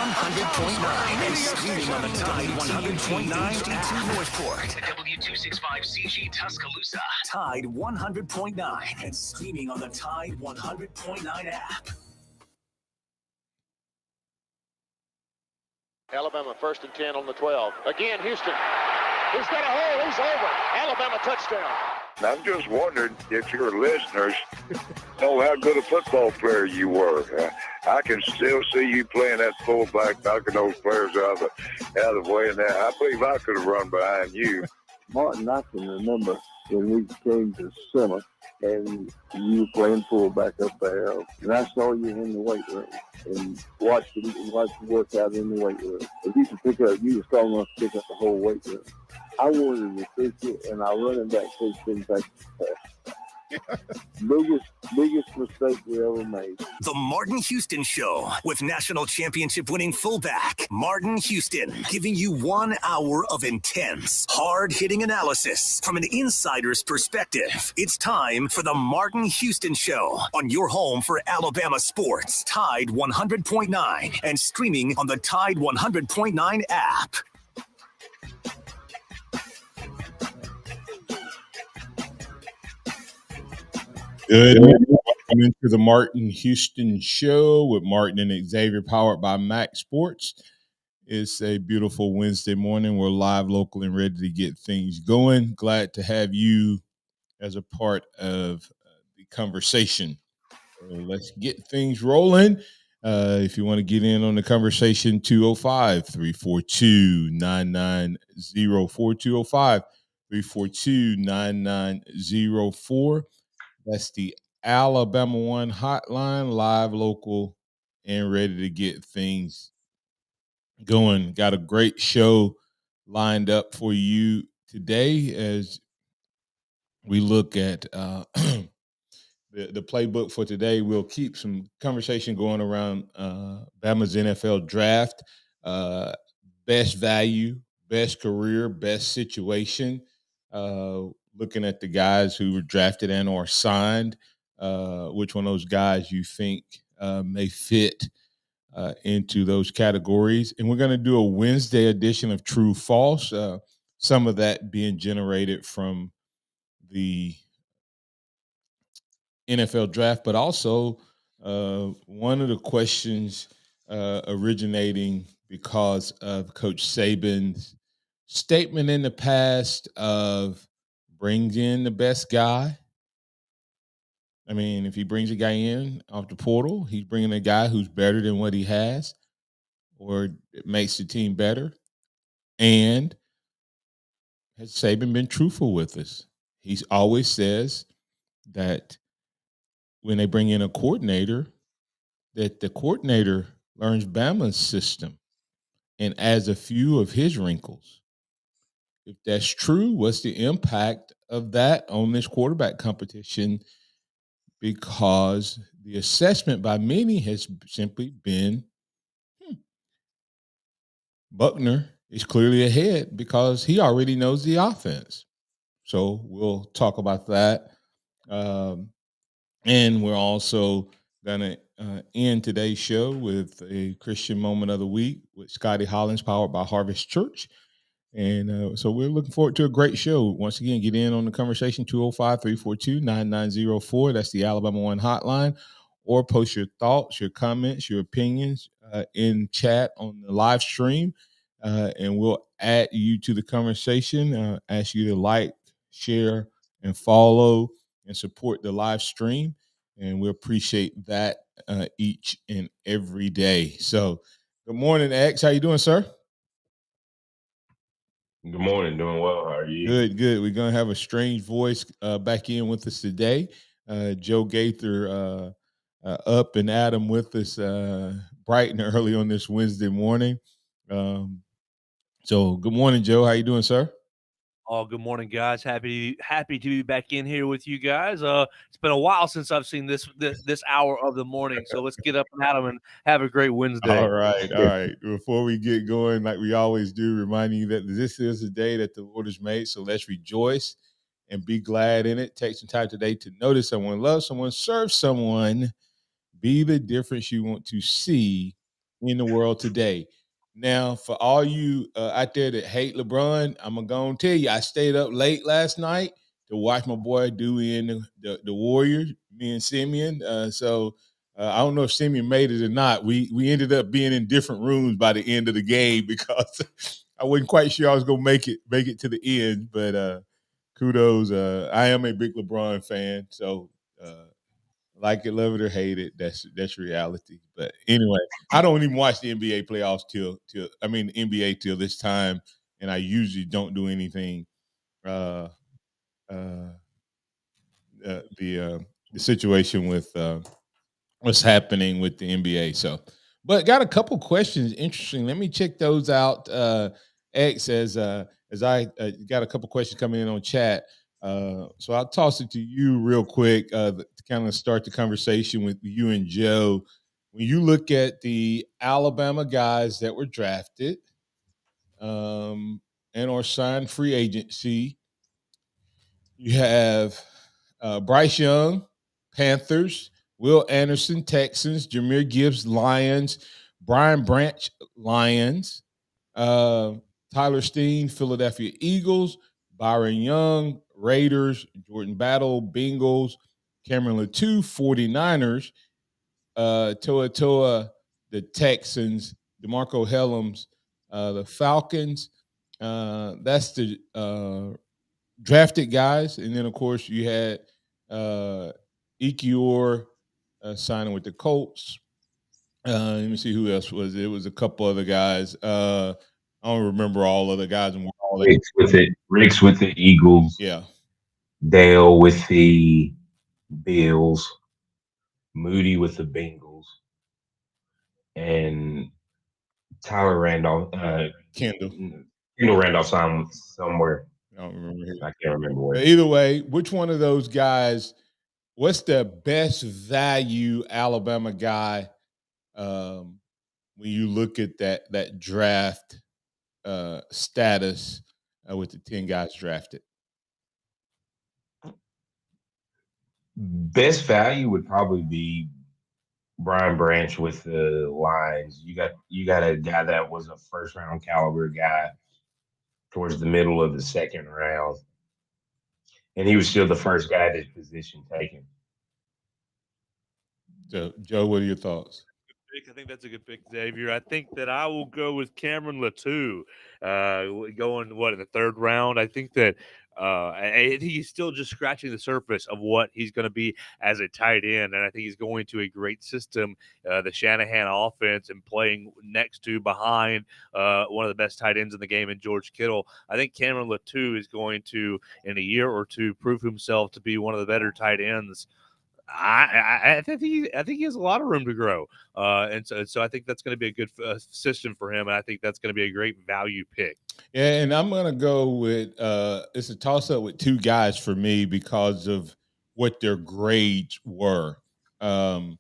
100.9 and streaming on the Tide 100.9 app. Northport. W265CG Tuscaloosa. Tide 100.9 and streaming on the Tide 100.9 app. Alabama 1st and 10 on the 12. Again, Houston. He's got a hole. He's over. Alabama touchdown. I'm just wondering if your listeners know how good a football player you were. I can still see you playing that fullback, knocking those players out of the way. And I believe I could have run behind you. Martin, I can remember when we came to summer and you were playing fullback up there, and I saw you in the weight room and watched you work out in the weight room. If you were strong enough to pick up the whole weight room. I wanted to fix it, and our running back coach didn't take it. biggest mistake we ever made. The Martin Houston Show with national championship winning fullback Martin Houston, giving you 1 hour of intense, hard-hitting analysis from an insider's perspective. It's time for the Martin Houston Show on your home for Alabama sports, Tide 100.9, and streaming on the Tide 100.9 app. Good morning. Welcome into the Martin Houston Show with Martin and Xavier, powered by MaX Sports. It's a beautiful Wednesday morning. We're live, local, and ready to get things going. Glad to have you as a part of the conversation. Let's get things rolling. If you want to get in on the conversation, 205-342-9904, 205-342-9904. That's the Alabama One hotline, live, local, and ready to get things going. Got a great show lined up for you today as we look at the playbook for today. We'll keep some conversation going around Bama's NFL draft, best value, best career, best situation. Looking at the guys who were drafted and or signed, which one of those guys you think may fit into those categories. And we're going to do a Wednesday edition of True False, some of that being generated from the NFL draft, but also one of the questions originating because of Coach Saban's statement in the past of brings in the best guy. I mean, if he brings a guy in off the portal, he's bringing a guy who's better than what he has, or it makes the team better. And has Saban been truthful with us? He always says that when they bring in a coordinator, that the coordinator learns Bama's system and adds a few of his wrinkles. If that's true, what's the impact of that on this quarterback competition? Because the assessment by many has simply been Buckner is clearly ahead because he already knows the offense. So we'll talk about that. And we're also going to end today's show with a Christian moment of the week with Scotty Hollins, powered by Harvest Church. And so we're looking forward to a great show. Once again, get in on the conversation, 205-342-9904. That's the Alabama One hotline. Or post your thoughts, your comments, your opinions in chat on the live stream. And we'll add you to the conversation, ask you to like, share, and follow and support the live stream. And we appreciate that each and every day. So good morning, X. How you doing, sir? Good morning. Doing well. How are you? Good. We're going to have a strange voice back in with us today. Joe Gaither up and Adam with us bright and early on this Wednesday morning. So good morning, Joe. How you doing, sir? Oh, good morning, guys. Happy to be back in here with you guys. It's been a while since I've seen this hour of the morning. So let's get up and at 'em and have a great Wednesday. All right. Before we get going, like we always do, reminding you that this is a day that the Lord has made. So let's rejoice and be glad in it. Take some time today to notice someone, love someone, serve someone, be the difference you want to see in the world today. Now, for all you out there that hate LeBron, I'm gonna go and tell you, I stayed up late last night to watch my boy Dewey and the Warriors, me and Simeon. I don't know if Simeon made it or not. We ended up being in different rooms by the end of the game because I wasn't quite sure I was gonna make it to the end. But kudos. I am a big LeBron fan, so like it, love it, or hate it, that's reality. But anyway, I don't even watch the NBA playoffs till NBA till this time, and I usually don't do anything. Uh, uh, the situation with what's happening with the NBA. So, but got a couple questions. Interesting. Let me check those out. X as I got a couple questions coming in on chat. So I'll toss it to you real quick to kind of start the conversation with you and Joe. When you look at the Alabama guys that were drafted and or signed free agency, you have Bryce Young, Panthers, Will Anderson, Texans, Jameer Gibbs, Lions, Brian Branch, Lions, uh, Tyler Steen, Philadelphia Eagles, Byron Young, Raiders, Jordan Battle, Bengals, Cameron Latou, 49ers, Toa Toa, the Texans, DeMarco Helms, the Falcons. That's the drafted guys, and then of course you had Ekior signing with the Colts. Let me see who else was it. It was a couple other guys. I don't remember all of the guys. And all Ricks with the Eagles. Yeah. Dale with the Bills. Moody with the Bengals. And Tyler Randolph. Kendall Randolph signed somewhere. I don't remember him. I can't remember where. But either way, which one of those guys? What's the best value Alabama guy when you look at that draft status with the 10 guys drafted? Best value would probably be Brian Branch with the Lions. You got a guy that was a first round caliber guy towards the middle of the second round, and he was still the first guy at his position taken. So, Joe, what are your thoughts? I think that's a good pick, Xavier. I think that I will go with Cameron Latou, going in the third round. I think that I think he's still just scratching the surface of what he's going to be as a tight end, and I think he's going to a great system, the Shanahan offense, and playing next to behind one of the best tight ends in the game in George Kittle. I think Cameron Latou is going to, in a year or two, prove himself to be one of the better tight ends. I think he has a lot of room to grow, and so I think that's going to be a good system for him, and I think that's going to be a great value pick. Yeah, and I'm going to go with it's a toss up with two guys for me because of what their grades were, and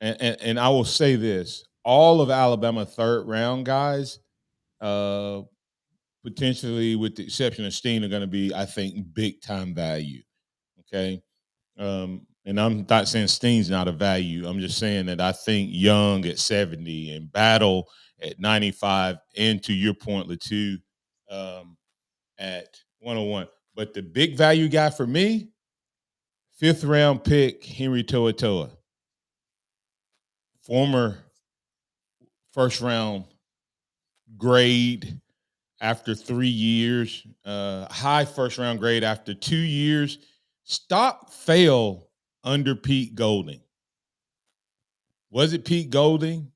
I will say this: all of Alabama third round guys, potentially with the exception of Steen, are going to be, I think, big time value. Okay. And I'm not saying Steen's not a value. I'm just saying that I think Young at 70 and Battle at 95, and to your point, Latou at 101. But the big value guy for me, 5th round pick, Henry To'oTo'o. Former first round grade after 3 years, high first round grade after 2 years. Stock fell under Pete Golding. Was it Pete Golding?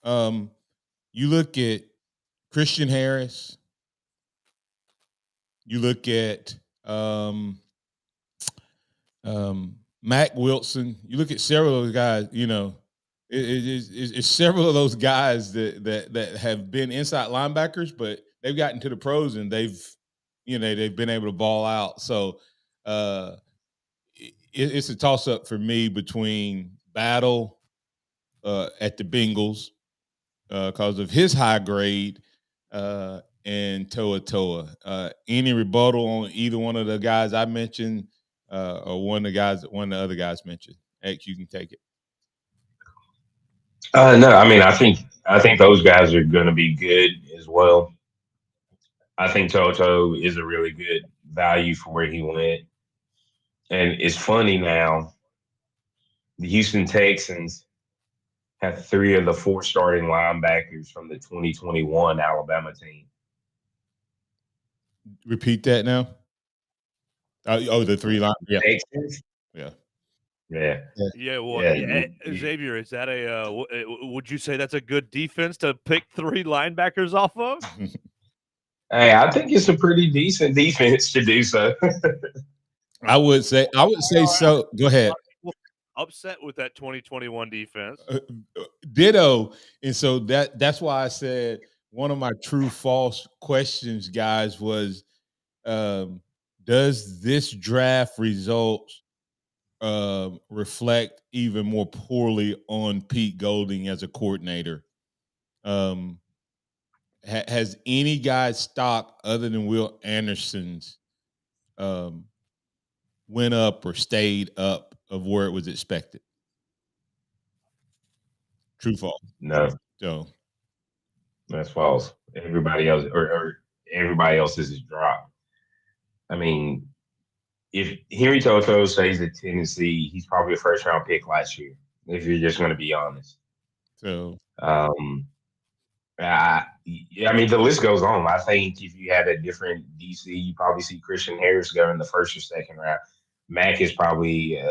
You look at Christian Harris. You look at Mac Wilson. You look at several of those guys. You know, it's several of those guys that have been inside linebackers, but they've gotten to the pros and they've been able to ball out. So it's a toss up for me between Battle at the Bengals because of his high grade and To'oTo'o. Any rebuttal on either one of the guys I mentioned or one of the other guys mentioned? X, you can take it. No, I mean, I think those guys are going to be good as well. I think Toto is a really good value for where he went, and it's funny now. The Houston Texans have three of the four starting linebackers from the 2021 Alabama team. Repeat that now. The three line. Yeah, Texans, yeah. yeah, Yeah, well, yeah. Xavier, is that would you say that's a good defense to pick three linebackers off of? Hey, I think it's a pretty decent defense to do so. I would say so. Go ahead. Upset with that 2021 defense. Ditto. And so that's why I said one of my true false questions, guys, was does this draft results reflect even more poorly on Pete Golding as a coordinator? Has any guy's stock other than Will Anderson's went up or stayed up of where it was expected? True, false. No, So that's false. Everybody else, or everybody else's is dropped. I mean, if Henry Toto stays at Tennessee, he's probably a first round pick last year. If you're just going to be honest. So Yeah, I mean, the list goes on. I think if you had a different DC, you probably see Christian Harris go in the first or second round. Mack is probably a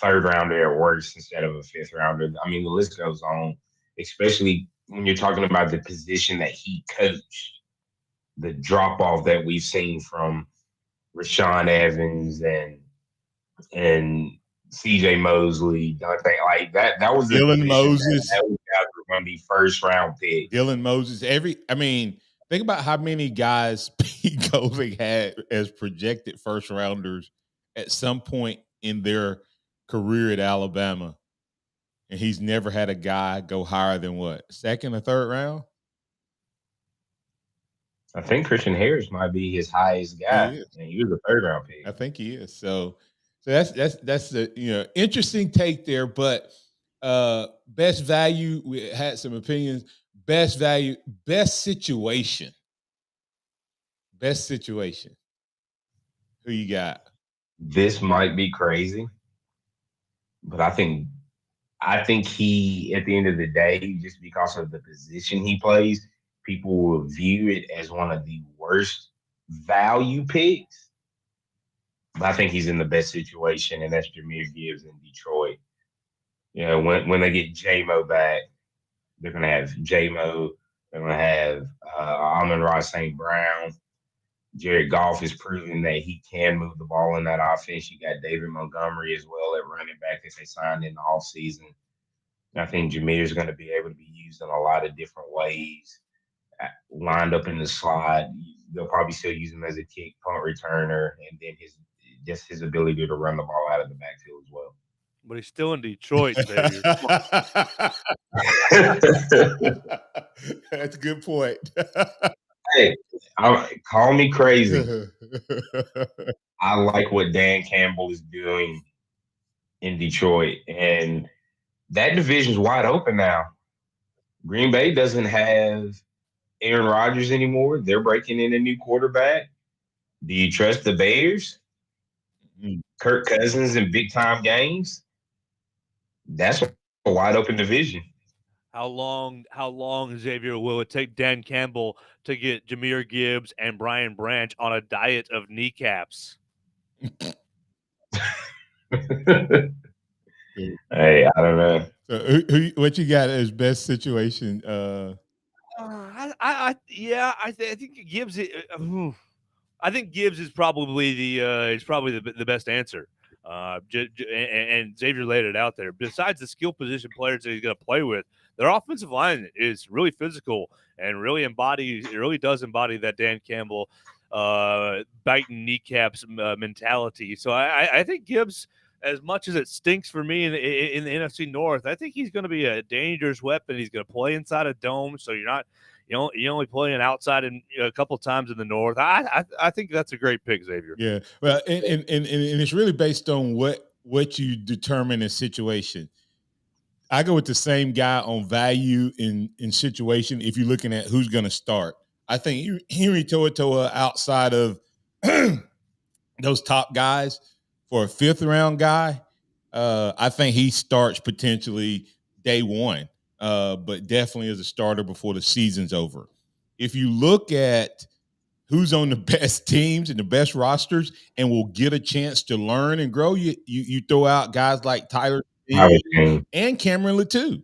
third rounder at worst instead of a fifth rounder. I mean, the list goes on, especially when you're talking about the position that he coached, the drop off that we've seen from Rashawn Evans and CJ Mosley, Dante, like that was the Dylan position Moses. that those guys were going to be first round picks. Dylan Moses. Think about how many guys Pete Golding had as projected first rounders at some point in their career at Alabama. And he's never had a guy go higher than what? Second or third round? I think Christian Harris might be his highest guy, and he was a third round pick. I think he is. So that's the interesting take there. But best value, we had some opinions. Best value, best situation. Best situation. Who you got? This might be crazy, but I think he, at the end of the day, just because of the position he plays, people will view it as one of the worst value picks. But I think he's in the best situation, and that's Jahmyr Gibbs in Detroit. You know, when they get J-Mo back, they're going to have J-Mo. They're going to have Amon-Ra St. Brown. Jared Goff has proven that he can move the ball in that offense. You got David Montgomery as well at running back that they signed in the offseason. I think Jameer is going to be able to be used in a lot of different ways. Lined up in the slot, they'll probably still use him as a kick punt returner, and then his ability to run the ball out of the backfield as well. But he's still in Detroit, Xavier. That's a good point. Hey, call me crazy. I like what Dan Campbell is doing in Detroit, and that division's wide open now. Green Bay doesn't have Aaron Rodgers anymore. They're breaking in a new quarterback. Do you trust the Bears? Kirk Cousins in big time games? That's a wide open division. How long, Xavier, will it take Dan Campbell to get Jahmyr Gibbs and Brian Branch on a diet of kneecaps? Hey, I don't know. So what you got as best situation? I think Gibbs. I think Gibbs is probably the best answer. And Xavier laid it out there. Besides the skill position players that he's going to play with, their offensive line is really physical and really does embody that Dan Campbell biting kneecaps mentality. So I think Gibbs, as much as it stinks for me in the NFC North, I think he's going to be a dangerous weapon. He's going to play inside a dome, so you're only playing outside in a couple of times in the North. I think that's a great pick, Xavier. Yeah, well, and it's really based on what you determine a situation. I go with the same guy on value in situation if you're looking at who's going to start. I think Henry To'oTo'o outside of those top guys for a fifth-round guy, I think he starts potentially day one, but definitely as a starter before the season's over. If you look at who's on the best teams and the best rosters and will get a chance to learn and grow, you throw out guys like Tyler Steen and Cameron Latou.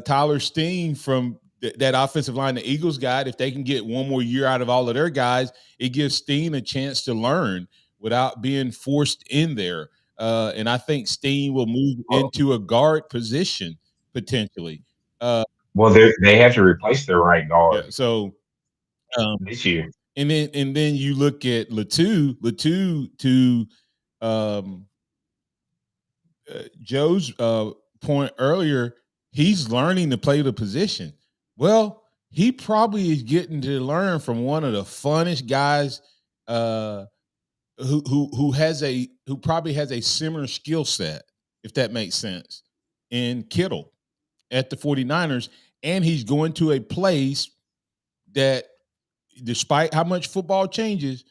Tyler Steen from that offensive line, the Eagles got, if they can get one more year out of all of their guys, it gives Steen a chance to learn without being forced in there. And I think Steen will move into a guard position potentially. Well, they have to replace their right guard. Yeah, so this year. And then you look at Latou to Joe's point earlier, he's learning to play the position. Well, he probably is getting to learn from one of the funnest guys who probably has a similar skill set, if that makes sense, in Kittle at the 49ers. And he's going to a place that, despite how much football changes,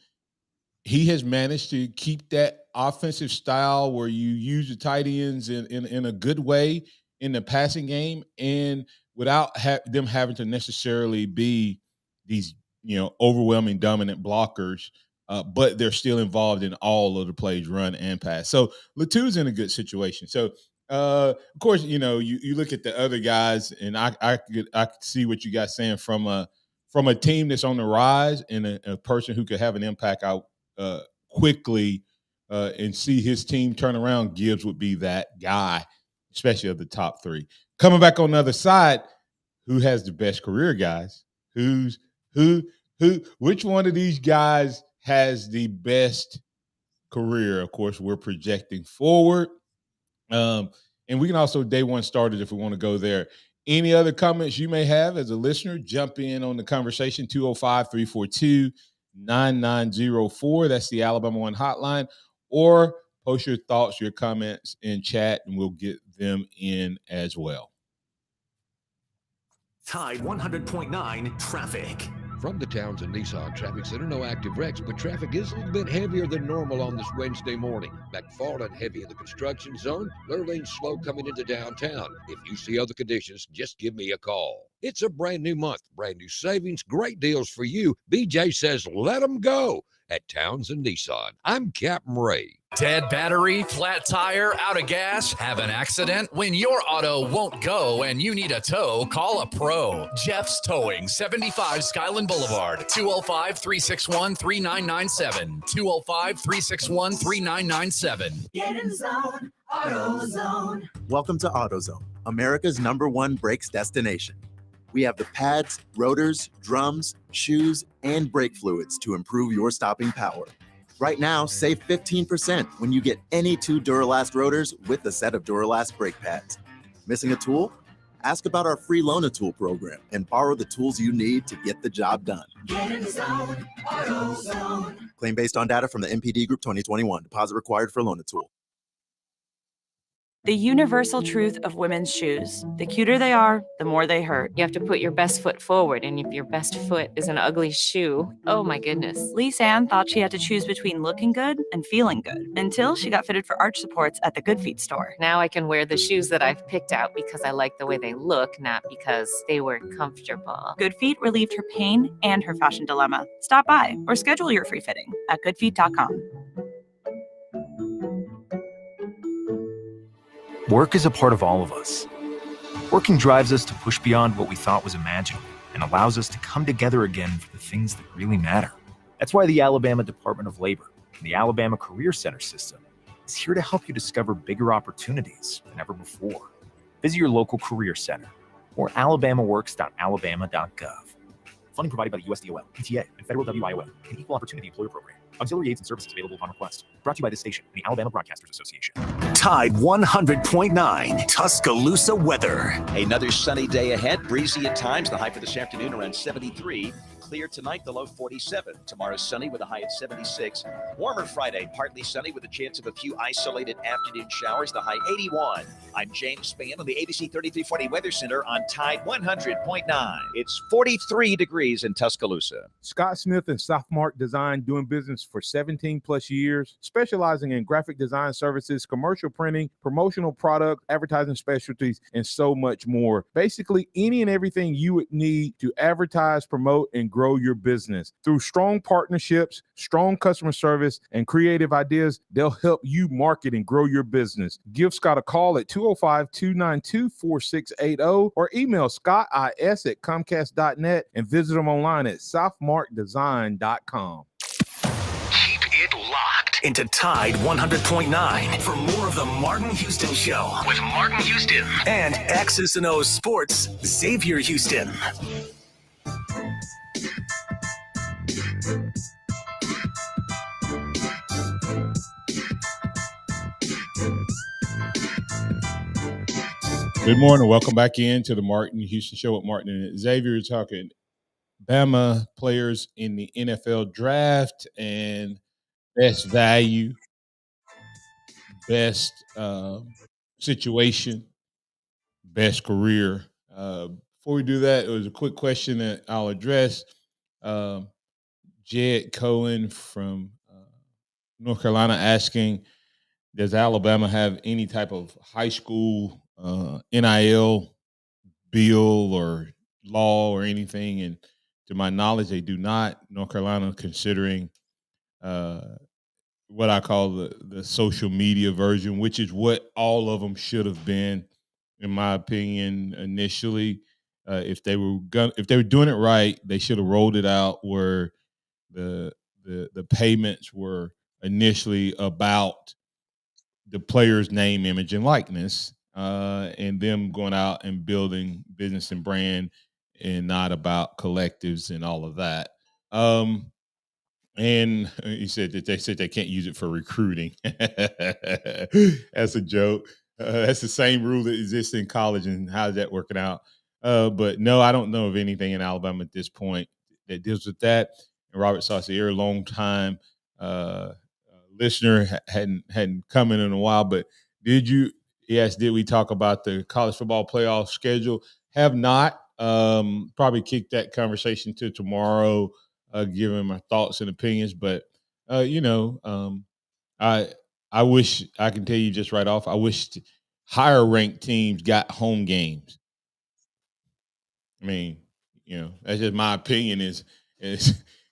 he has managed to keep that offensive style where you use the tight ends in a good way in the passing game, and without them having to necessarily be these overwhelming dominant blockers, but they're still involved in all of the plays, run and pass. So Latou's in a good situation. So of course, you look at the other guys, and I could see what you guys saying from a team that's on the rise and a person who could have an impact out quickly and see his team turn around. Gibbs would be that guy, especially of the top three. Coming back on the other side, who has the best career, guys? Which one of these guys has the best career? Of course, we're projecting forward. And we can also day one starters if we want to go there. Any other comments you may have as a listener, jump in on the conversation, 205-342-9904. That's the Alabama One hotline. Or post your thoughts, your comments in chat, and we'll get them in as well. Tide 100.9 traffic. From the Townsend Nissan Traffic Center, no active wrecks, but traffic is a little bit heavier than normal on this Wednesday morning. McFarland heavy in the construction zone, Lurleen slow coming into downtown. If you see other conditions, just give me a call. It's a brand new month, brand new savings, great deals for you. BJ says let them go at Townsend Nissan. I'm Captain Ray. Dead battery, flat tire, out of gas, have an accident? When your auto won't go and you need a tow, call a pro. Jeff's Towing, 75 Skyland Boulevard, 205-361-3997, 205-361-3997. Get in zone, AutoZone. Welcome to AutoZone, America's #1 brakes destination. We have the pads, rotors, drums, shoes, and brake fluids to improve your stopping power. Right now, save 15% when you get any 2 Duralast rotors with a set of Duralast brake pads. Missing a tool? Ask about our free Loan-A-Tool program and borrow the tools you need to get the job done. Get in zone, AutoZone. Claim based on data from the MPD Group 2021. Deposit required for Loan-A-Tool. The universal truth of women's shoes. The cuter they are, the more they hurt. You have to put your best foot forward, and if your best foot is an ugly shoe, oh my goodness. Lisa Ann thought she had to choose between looking good and feeling good until she got fitted for arch supports at the Good Feet store. Now I can wear the shoes that I've picked out because I like the way they look, not because they were comfortable. Good Feet relieved her pain and her fashion dilemma. Stop by or schedule your free fitting at goodfeet.com. Work is a part of all of us. Working drives us to push beyond what we thought was imaginable and allows us to come together again for the things that really matter. That's why the Alabama Department of Labor and the Alabama Career Center system is here to help you discover bigger opportunities than ever before. Visit your local career center or alabamaworks.alabama.gov. Funding provided by the USDOL, PTA, and Federal WIOA, an Equal Opportunity Employer Program. Auxiliary aids and services available upon request. Brought to you by this station and the Alabama Broadcasters Association. Tide 100.9 Tuscaloosa weather. Another sunny day ahead, breezy at times. The high for this afternoon around 73. clear tonight, the low 47. Tomorrow sunny with a high of 76. Warmer Friday, partly sunny with a chance of a few isolated afternoon showers, the high 81. I'm James Spann on the ABC 3340 Weather Center on Tide 100.9. It's 43 degrees in Tuscaloosa. Scott Smith and Softmark Design, doing business for 17 plus years, specializing in graphic design services, commercial printing, promotional product, advertising specialties, and so much more. Basically, any and everything you would need to advertise, promote, and grow your business. Through strong partnerships, strong customer service, and creative ideas, they'll help you market and grow your business. Give Scott a call at 205-292-4680 or email scottis@comcast.net and visit them online at softmarkdesign.com. Keep it locked into Tide 100.9 for more of the Martin Houston Show with Martin Houston and X's and O's Sports, Xavier Houston. Good morning. Welcome back into the Martin Houston Show with Martin and Xavier. We're talking Bama players in the NFL draft and best value, best situation, best career. Before we do that, it was a quick question that I'll address. Jed Cohen from North Carolina asking, does Alabama have any type of high school NIL bill or law or anything? And to my knowledge, they do not. North Carolina considering what I call the social media version, which is what all of them should have been, in my opinion, initially. If they were doing it right, they should have rolled it out where the payments were initially about the player's name, image, and likeness, and them going out and building business and brand, and not about collectives and all of that. And he said that they can't use it for recruiting. That's a joke. That's the same rule that exists in college, and how's that working out? But no, I don't know of anything in Alabama at this point that deals with that. And Robert Saucier, long time listener, hadn't come in a while. But did we talk about the college football playoff schedule? Have not. Probably kick that conversation to tomorrow. Giving my thoughts and opinions, but I wish I can tell you just right off. I wish higher ranked teams got home games. I mean, that's just my opinion. Is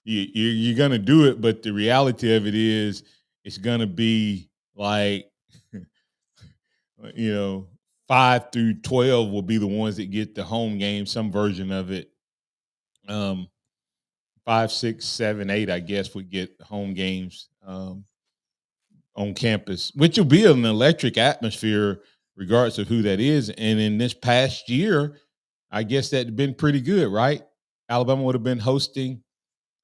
you're gonna do it, but the reality of it is it's gonna be like 5 through 12 will be the ones that get the home game, some version of it. 5, 6, 7, 8, I guess, would get home games on campus, which will be an electric atmosphere regardless of who that is. And in this past year, I guess that'd been pretty good, right? Alabama would have been hosting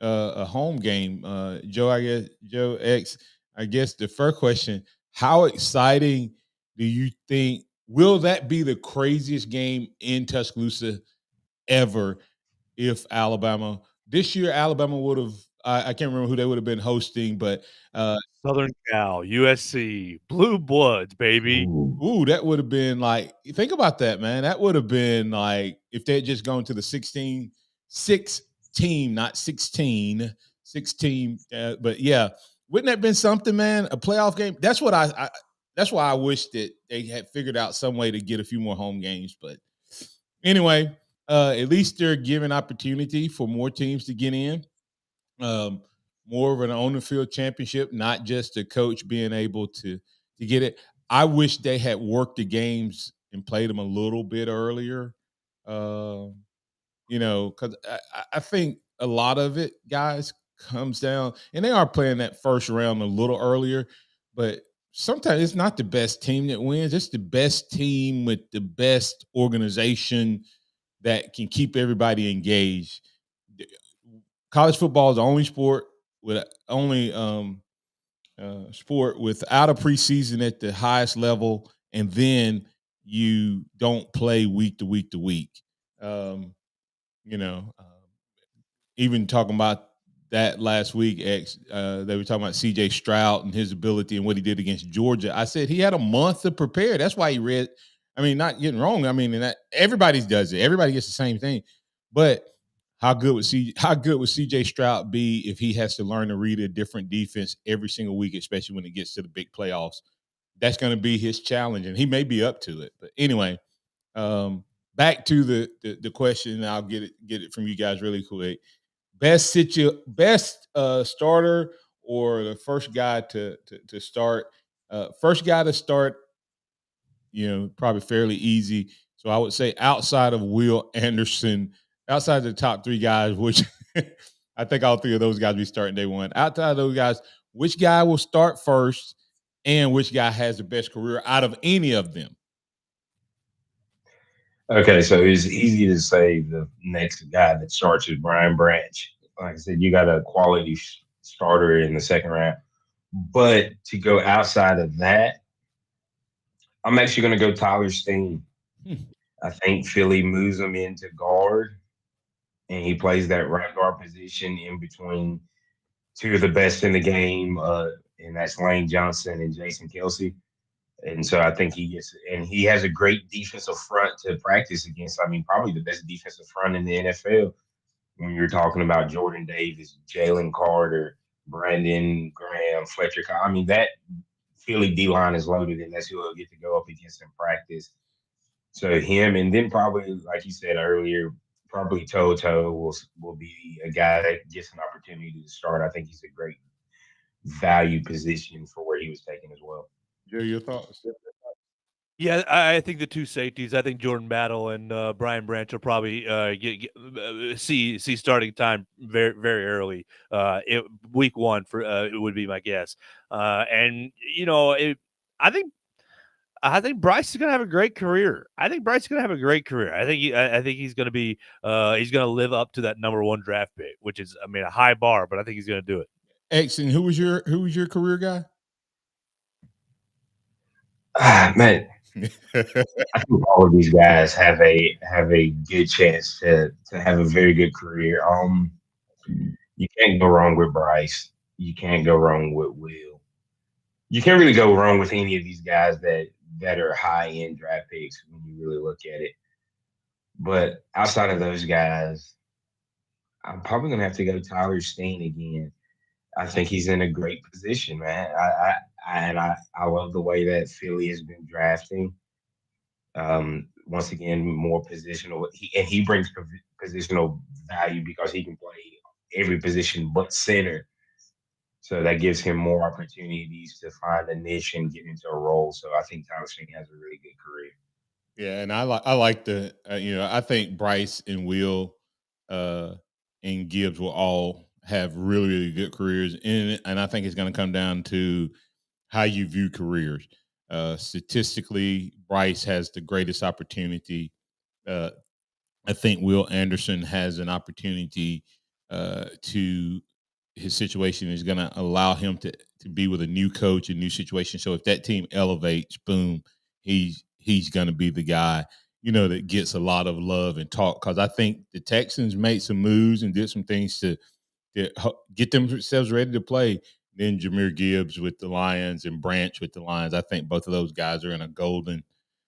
a home game. Joe X, I guess the first question, how exciting do you think, will that be the craziest game in Tuscaloosa ever if Alabama – this year, Alabama would have I can't remember who they would have been hosting, but Southern Cal, USC, Blue Bloods, baby. Ooh, that would have been like, think about that, man. That would have been like if they had just gone to the 6 team, not 16, 16. But yeah, wouldn't that have been something, man? A playoff game. That's what that's why I wish that they had figured out some way to get a few more home games. But anyway. At least they're giving opportunity for more teams to get in. More of an on-the-field championship, not just the coach being able to get it. I wish they had worked the games and played them a little bit earlier. Because I think a lot of it, guys, comes down, and they are playing that first round a little earlier, but sometimes it's not the best team that wins. It's the best team with the best organization that can keep everybody engaged. College football is the only sport without a preseason at the highest level, and then you don't play week to week to week. even talking about that last week, they were talking about C.J. Stroud and his ability and what he did against Georgia. I said he had a month to prepare. That's why he read. I mean, not getting wrong. I mean, everybody does it. Everybody gets the same thing. But how good would C.J. Stroud be if he has to learn to read a different defense every single week, especially when it gets to the big playoffs? That's going to be his challenge, and he may be up to it. But anyway, back to the question. I'll get it from you guys really quick. Best starter or the first guy to start. First guy to start, probably fairly easy. So I would say outside of Will Anderson, outside of the top three guys, which I think all three of those guys will be starting day one. Outside of those guys, which guy will start first and which guy has the best career out of any of them? Okay, so it's easy to say the next guy that starts is Brian Branch. Like I said, you got a quality starter in the second round. But to go outside of that, I'm actually going to go Tyler Steen. I think Philly moves him into guard, and he plays that right guard position in between two of the best in the game, and that's Lane Johnson and Jason Kelsey. And so I think he has a great defensive front to practice against. I mean, probably the best defensive front in the NFL when you're talking about Jordan Davis, Jalen Carter, Brandon Graham, Fletcher. I mean, that Philly D-line is loaded, and that's who he'll get to go up against in practice. So him, and then probably, like you said earlier, probably Toto will be a guy that gets an opportunity to start. I think he's a great value position for where he was taken as well. Joe, your thoughts? Yeah, I think the two safeties. I think Jordan Battle and Brian Branch will probably see starting time very very early. Week one for it would be my guess. And I think Bryce is going to have a great career. I think he's going to be he's going to live up to that number one draft pick, which is a high bar, but I think he's going to do it. X, and who was your career guy? Man, I think all of these guys have a good chance to have a very good career. You can't go wrong with Bryce. You can't go wrong with Will. You can't really go wrong with any of these guys that are high end draft picks when you really look at it. But outside of those guys, I'm probably gonna have to go Tyler Steen again. I think he's in a great position, man. I love the way that Philly has been drafting. Once again, more positional. He brings positional value because he can play every position but center. So that gives him more opportunities to find a niche and get into a role. So I think Tyler Steen has a really good career. Yeah, and I like the I think Bryce and Will and Gibbs will all have really really good careers in it, and I think it's going to come down to how you view careers. Statistically, Bryce has the greatest opportunity. I think Will Anderson has an opportunity to his situation is going to allow him to be with a new coach, a new situation. So if that team elevates, boom, he's going to be the guy, that gets a lot of love and talk. Because I think the Texans made some moves and did some things to get themselves ready to play. Then Jahmyr Gibbs with the Lions and Branch with the Lions. I think both of those guys are in a golden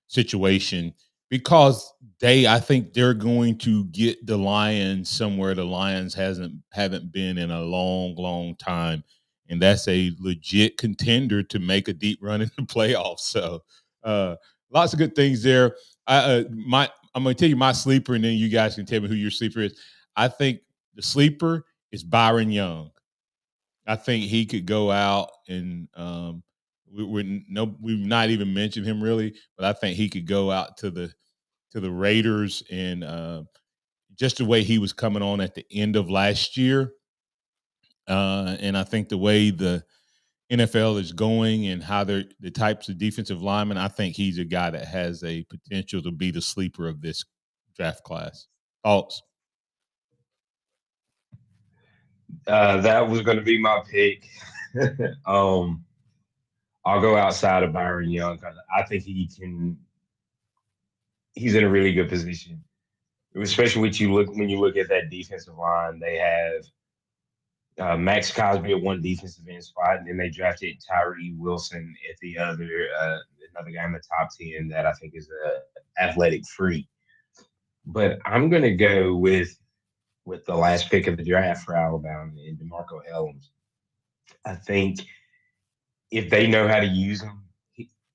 situation because I think they're going to get the Lions somewhere the Lions haven't been in a long, long time. And that's a legit contender to make a deep run in the playoffs. So lots of good things there. I'm going to tell you my sleeper, and then you guys can tell me who your sleeper is. I think the sleeper is Byron Young. I think he could go out and we've not even mentioned him really, but I think he could go out to the Raiders and just the way he was coming on at the end of last year. And I think the way the NFL is going and how they're the types of defensive linemen, I think he's a guy that has a potential to be the sleeper of this draft class. Thoughts? That was going to be my pick. I'll go outside of Byron Young because I think he's in a really good position. especially when you look at that defensive line. They have Max Cosby at one defensive end spot, and then they drafted Tyree Wilson at the other, another guy in the top 10 that I think is a athletic freak. But I'm going to go with the last pick of the draft for Alabama and DeMarco Hollins. I think if they know how to use him,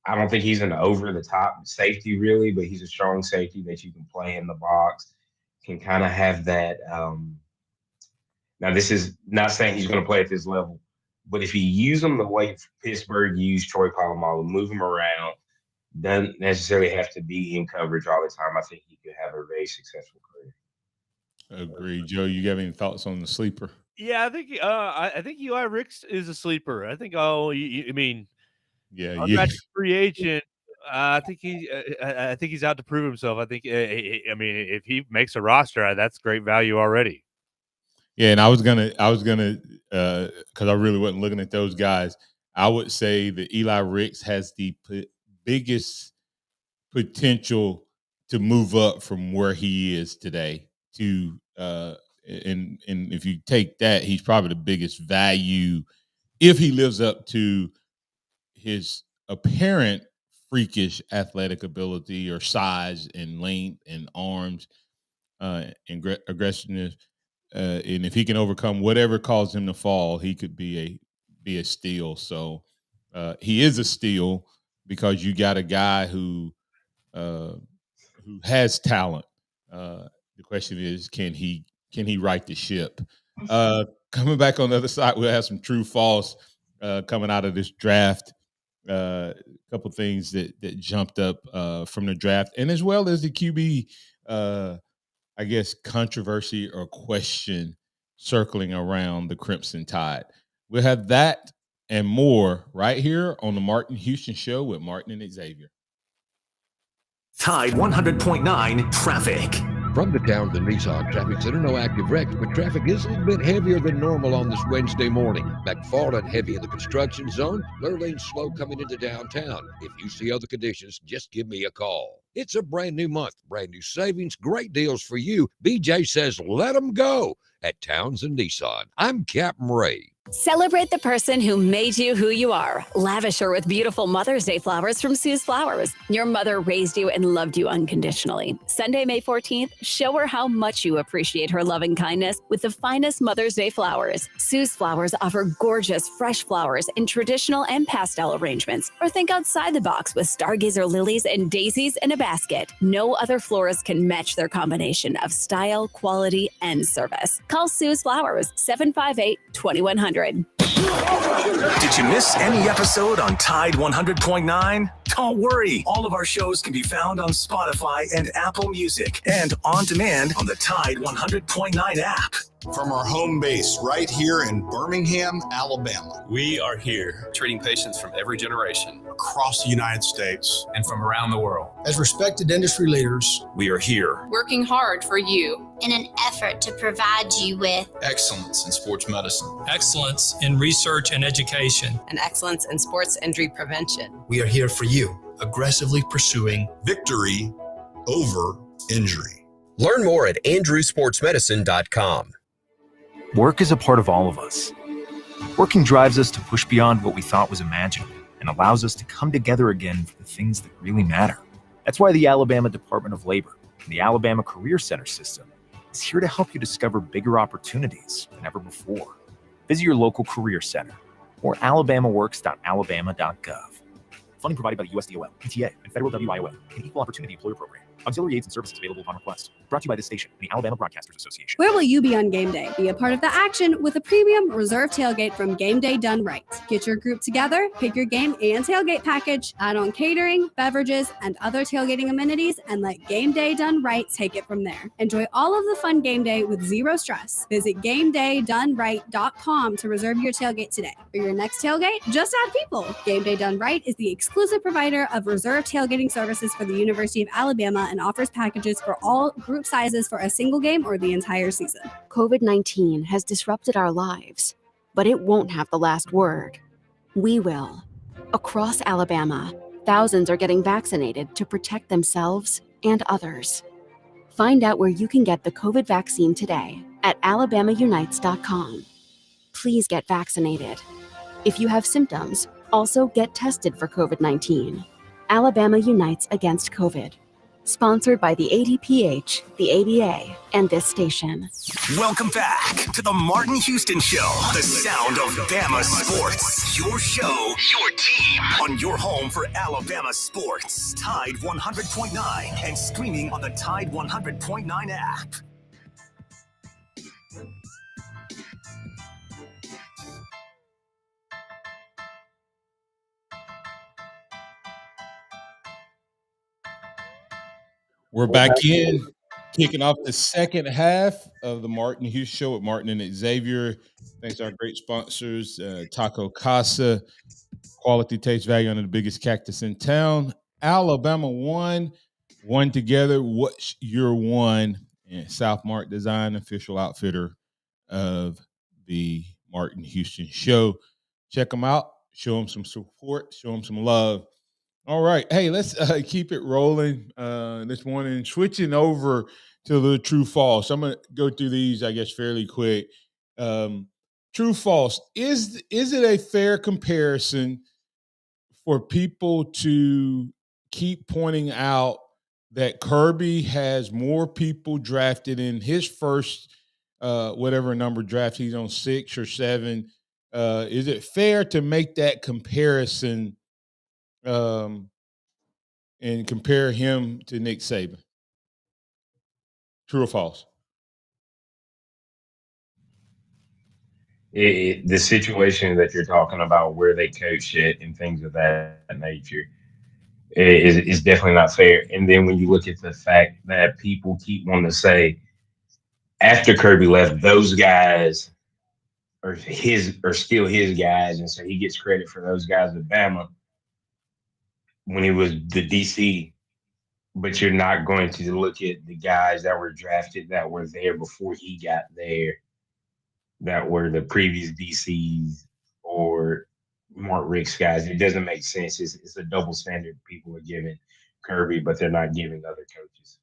I don't think he's an over-the-top safety really, but he's a strong safety that you can play in the box, can kind of have that. Now, this is not saying he's going to play at this level, but if you use him the way Pittsburgh used Troy Polamalu, move him around, doesn't necessarily have to be in coverage all the time, I think he could have a very successful career. Agree. Joe, you got any thoughts on the sleeper? Yeah, I think Eli Ricks is a sleeper. I think. Undrafted free agent. I think he's out to prove himself. I think. If he makes a roster, that's great value already. Yeah, and I was gonna, because I really wasn't looking at those guys. I would say that Eli Ricks has the biggest potential to move up from where he is today to and if you take that, he's probably the biggest value if he lives up to his apparent freakish athletic ability or size and length and arms and aggressiveness. And if he can overcome whatever caused him to fall, he could be a steal. So he is a steal because you got a guy who has talent. The question is, can he right the ship? Coming back on the other side, we'll have some true false coming out of this draft. A couple things that jumped up from the draft, and as well as the QB, I guess, controversy or question circling around the Crimson Tide. We'll have that and more right here on the Martin Houston Show with Martin and Xavier. Tide 100.9 traffic. From the Townsend Nissan Traffic Center, no active wrecks, but traffic is a little bit heavier than normal on this Wednesday morning. McFarland heavy in the construction zone. Lurleen slow coming into downtown. If you see other conditions, just give me a call. It's a brand new month, brand new savings, great deals for you. BJ says let them go at Townsend Nissan. I'm Captain Ray. Celebrate the person who made you who you are. Lavish her with beautiful Mother's Day flowers from Sue's Flowers. Your mother raised you and loved you unconditionally. Sunday, May 14th, show her how much you appreciate her loving kindness with the finest Mother's Day flowers. Sue's Flowers offer gorgeous, fresh flowers in traditional and pastel arrangements. Or think outside the box with stargazer lilies and daisies in a basket. No other florist can match their combination of style, quality, and service. Call Sue's Flowers, 758-2100. Did you miss any episode on Tide 100.9? Don't worry. All of our shows can be found on Spotify and Apple Music and on demand on the Tide 100.9 app. From our home base right here in Birmingham, Alabama. We are here treating patients from every generation, across the United States, and from around the world. As respected industry leaders, we are here working hard for you in an effort to provide you with excellence in sports medicine, excellence in research and education, and excellence in sports injury prevention. We are here for you, aggressively pursuing victory over injury. Learn more at andrewsportsmedicine.com. Work is a part of all of us. Working drives us to push beyond what we thought was imaginable and allows us to come together again for the things that really matter. That's why the Alabama Department of Labor and the Alabama Career Center system is here to help you discover bigger opportunities than ever before. Visit your local career center or alabamaworks.alabama.gov. Funding provided by the USDOL, PTA, and Federal WIOL, and Equal Opportunity Employer Program. Auxiliary aids and services available upon request. Brought to you by this station and the Alabama Broadcasters Association. Where will you be on game day? Be a part of the action with a premium reserve tailgate from Game Day Done Right. Get your group together, pick your game and tailgate package, add on catering, beverages, and other tailgating amenities, and let Game Day Done Right take it from there. Enjoy all of the fun game day with zero stress. Visit GameDayDoneRight.com to reserve your tailgate today. For your next tailgate, just add people. Game Day Done Right is the exclusive provider of reserve tailgating services for the University of Alabama and offers packages for all group sizes for a single game or the entire season. COVID-19 has disrupted our lives, but it won't have the last word. We will. Across Alabama, thousands are getting vaccinated to protect themselves and others. Find out where you can get the COVID vaccine today at alabamaunites.com. Please get vaccinated. If you have symptoms, also get tested for COVID-19. Alabama Unites Against COVID. Sponsored by the ADPH, the ABA, and this station. Welcome back to the Martin Houston Show, the sound of Bama sports. Your show, your team, on your home for Alabama sports. Tide 100.9 and streaming on the Tide 100.9 app. We're back in, kicking off the second half of the Martin Hughes Show with Martin and Xavier. Thanks to our great sponsors, Taco Casa, quality, taste, value under the biggest cactus in town. Alabama won together. What's your one? And South Mart Design, official outfitter of the Martin Houston Show. Check them out. Show them some support. Show them some love. All right. Hey, let's keep it rolling this morning. Switching over to the true false. I'm going to go through these, I guess, fairly quick. True false. Is it a fair comparison for people to keep pointing out that Kirby has more people drafted in his first whatever number draft he's on, 6 or 7? Is it fair to make that comparison and compare him to Nick Saban? True or false? The situation that you're talking about, where they coach it and things of that nature, is definitely not fair. And then when you look at the fact that people keep wanting to say after Kirby left, those guys are still his guys, and so he gets credit for those guys at Bama when he was the DC. But you're not going to look at the guys that were drafted that were there before he got there, that were the previous DCs or Mark Rick's guys. It doesn't make sense. It's a double standard people are giving Kirby, but they're not giving other coaches.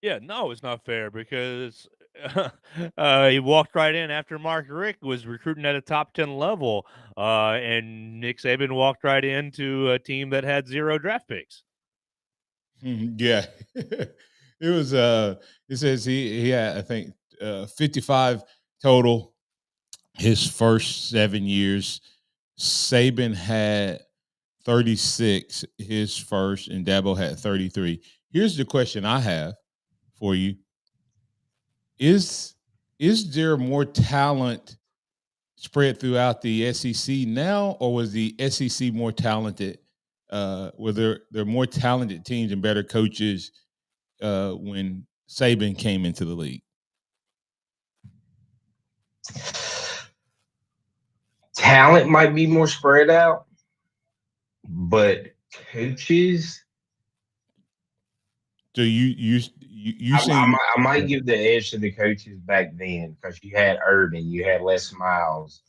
Yeah, no, it's not fair because he walked right in after Mark Richt was recruiting at a top 10 level, and Nick Saban walked right into a team that had 0 draft picks. Yeah. It was it says he had, I think, 55 total his first 7 years. Saban had 36 his first, and Dabo had 33. Here's the question I have for you. Is there more talent spread throughout the SEC now, or was the SEC more talented? Were there more talented teams and better coaches when Saban came into the league? Talent might be more spread out, but coaches. So you I might give the edge to the coaches back then because you had Urban, you had Les Miles,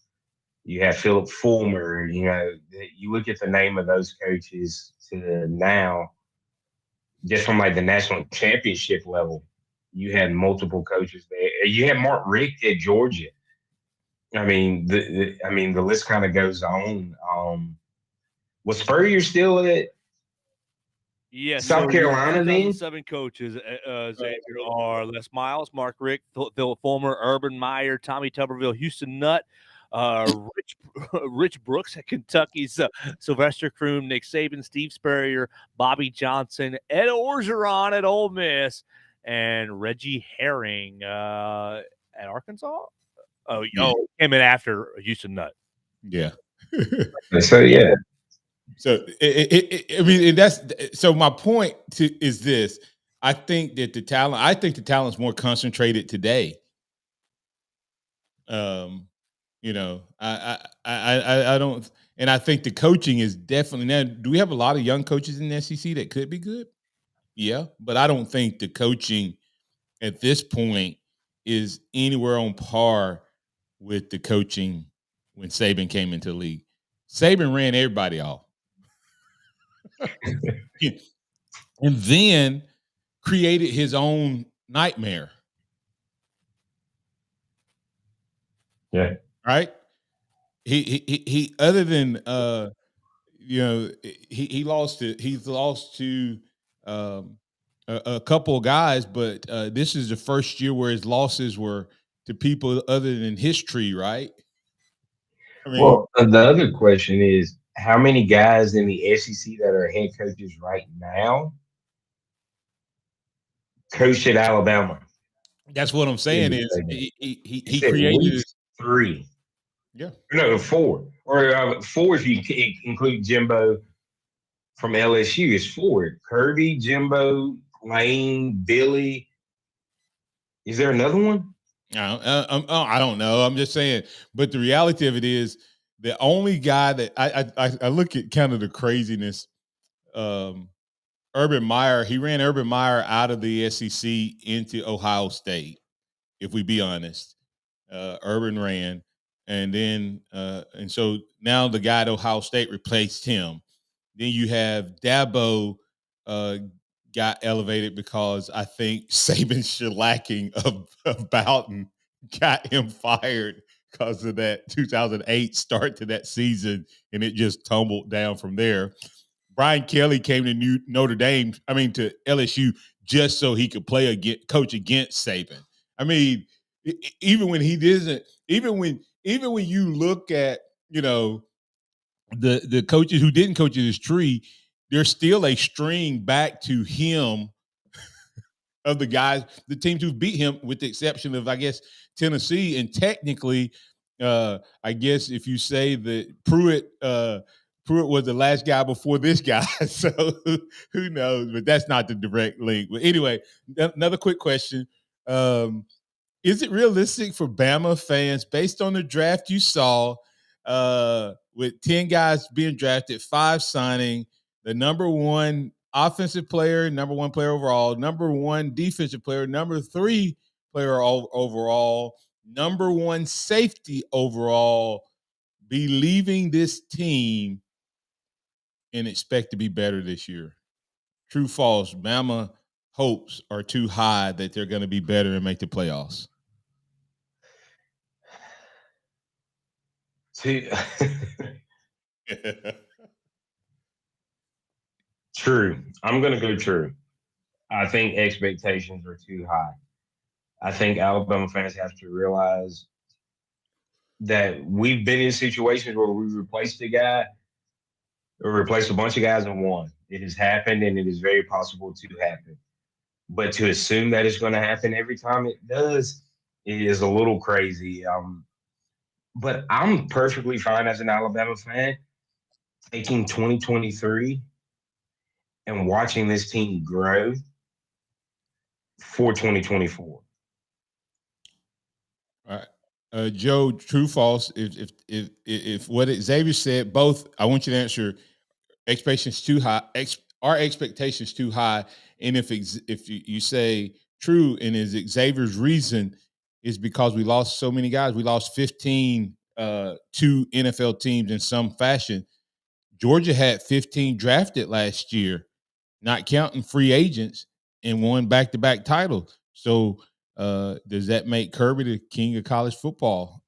you had Philip Fulmer. You know, you look at the name of those coaches to now, just from like the national championship level, you had multiple coaches there. You had Mark Richt at Georgia. I mean, the list kind of goes on. Was Spurrier still at South Carolina then? 7 coaches, Xavier, are Les Miles, Mark Richt, Philip Fulmer, Urban Meyer, Tommy Tuberville, Houston Nutt, Rich Brooks at Kentucky, Sylvester Croom, Nick Saban, Steve Spurrier, Bobby Johnson, Ed Orgeron at Ole Miss, and Reggie Herring at Arkansas. Came in after Houston Nutt. Yeah. So yeah. So I mean, and that's so. My point is this: I think that the talent's more concentrated today. You know, I don't, and I think the coaching is definitely now. Do we have a lot of young coaches in the SEC that could be good? Yeah, but I don't think the coaching at this point is anywhere on par with the coaching when Saban came into the league. Saban ran everybody off. and then created his own nightmare. Yeah. Right. He other than he's lost to a couple of guys, but this is the first year where his losses were to people other than his tree, right? I mean, Well, the other question is, how many guys in the SEC that are head coaches right now coach at Alabama? that's what I'm saying is he at created least 3. Yeah. No, 4. Or 4 if you include Jimbo from LSU. It's 4. Kirby, Jimbo, Lane, Billy. Is there another one? I don't know. I'm just saying. But the reality of it is, the only guy that I look at kind of the craziness. Urban Meyer, he ran Urban Meyer out of the SEC into Ohio State. If we be honest, Urban ran, and then and so now the guy at Ohio State replaced him. Then you have Dabo got elevated because I think Saban shellacking of Bowden got him fired because of that 2008 start to that season, and it just tumbled down from there. Brian Kelly came to Notre Dame, to LSU, just so he could coach against Saban. I mean, even when he doesn't, even when you look at, the coaches who didn't coach in his tree, there's still a string back to him of the guys, the teams who beat him, with the exception of, I guess, Tennessee. And technically, I guess if you say that Pruitt was the last guy before this guy, so who knows? But that's not the direct link. But anyway, another quick question. Is it realistic for Bama fans, based on the draft you saw, with 10 guys being drafted, 5 signing, the number 1 offensive player, number 1 player overall, number 1 defensive player, number 3 player overall, number 1 safety overall, be leaving this team and expect to be better this year? True, false? Bama hopes are too high that they're going to be better and make the playoffs. True. I'm going to go true. I think expectations are too high. I think Alabama fans have to realize that we've been in situations where we replaced a guy or replaced a bunch of guys and won. It has happened, and it is very possible to happen. But to assume that it's going to happen every time it does is a little crazy. But I'm perfectly fine as an Alabama fan taking 2023 and watching this team grow for 2024. All right, Joe. True, false? If what Xavier said, both. I want you to answer. Expectations too high. Are expectations too high? And if you say true, and is Xavier's reason is because we lost so many guys. We lost 15 to NFL teams in some fashion. Georgia had 15 drafted last year, not counting free agents, and won back-to-back titles. So does that make Kirby the king of college football?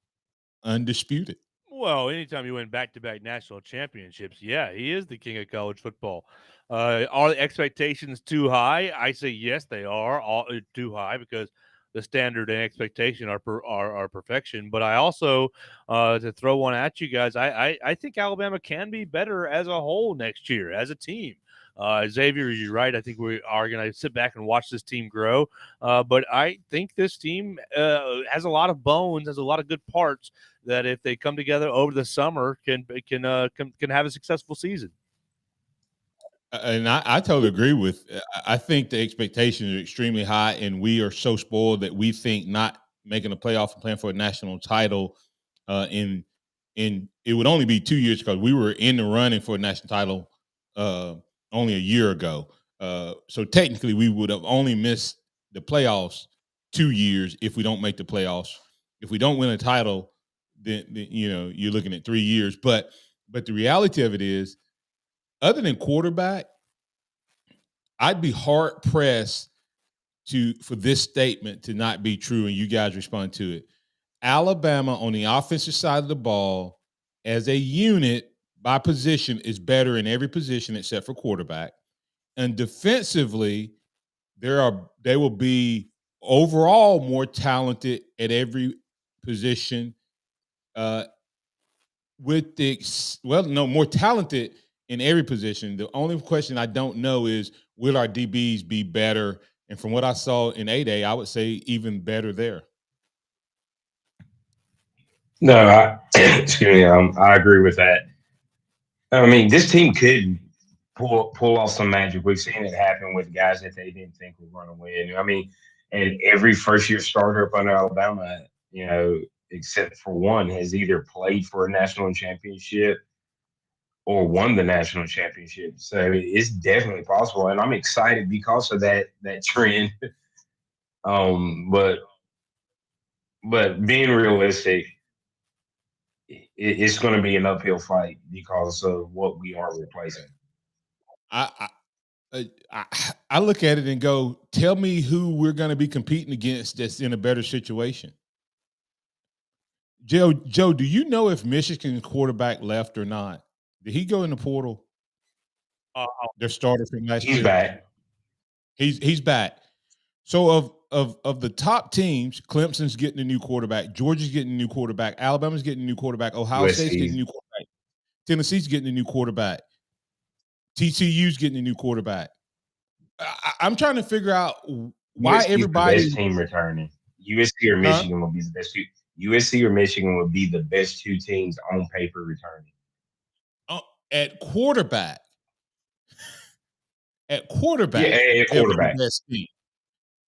Undisputed. Well, anytime you win back-to-back national championships, yeah, he is the king of college football. Are the expectations too high? I say yes, they are all too high, because the standard and expectation are perfection. But I also, to throw one at you guys, I think Alabama can be better as a whole next year as a team. Xavier, you're right. I think we are going to sit back and watch this team grow. But I think this team has a lot of bones, has a lot of good parts that, if they come together over the summer, can have a successful season. And I totally agree with. I think the expectations are extremely high, and we are so spoiled that we think not making a playoff and playing for a national title in it would only be 2 years, because we were in the running for a national title only a year ago. So technically, we would have only missed the playoffs 2 years if we don't make the playoffs. If we don't win a title, then you're looking at 3 years. But the reality of it is, other than quarterback, I'd be hard pressed for this statement to not be true, and you guys respond to it. Alabama on the offensive side of the ball as a unit by position is better in every position except for quarterback. And defensively, they will be overall more talented at every position. More talented in every position. The only question I don't know is, will our DBs be better? And from what I saw in A-Day, I would say even better there. No, excuse me. I agree with that. I mean, this team could pull off some magic. We've seen it happen with guys that they didn't think were going to win. I mean, and every first-year starter up under Alabama, except for one, has either played for a national championship or won the national championship. So it's definitely possible, and I'm excited because of that trend. But being realistic, it's going to be an uphill fight because of what we are replacing. I look at it and go, tell me who we're going to be competing against that's in a better situation. Joe, do you know if Michigan's quarterback left or not? Did he go in the portal? Their starter from last year. He's back. He's back. So of the top teams, Clemson's getting a new quarterback, Georgia's getting a new quarterback, Alabama's getting a new quarterback, Ohio State's getting a new quarterback, Tennessee's getting a new quarterback, TCU's getting a new quarterback. I'm trying to figure out why everybody. The best team returning. USC or Michigan will be the best two. USC or Michigan would be the best two teams on paper returning. At quarterback. Yeah, at quarterback. Best team.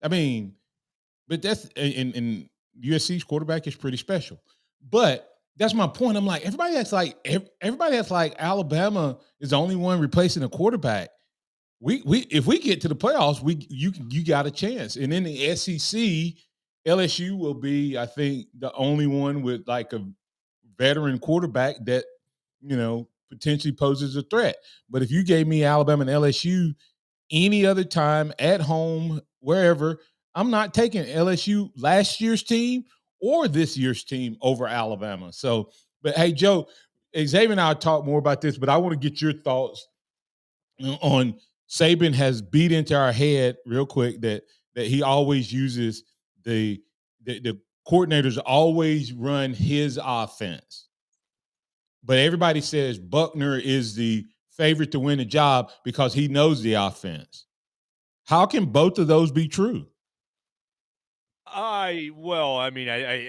I mean, but that's in USC's quarterback is pretty special. But that's my point. I'm like, everybody that's like Alabama is the only one replacing a quarterback. We if we get to the playoffs, you got a chance. And in the SEC, LSU will be, I think, the only one with like a veteran quarterback that, potentially poses a threat. But if you gave me Alabama and LSU any other time at home, wherever, I'm not taking LSU last year's team or this year's team over Alabama. So, but hey, Joe, Xavier and I will talk more about this, but I want to get your thoughts on Saban has beat into our head real quick that he always uses the coordinators always run his offense. But everybody says Buckner is the favorite to win the job because he knows the offense. How can both of those be true? I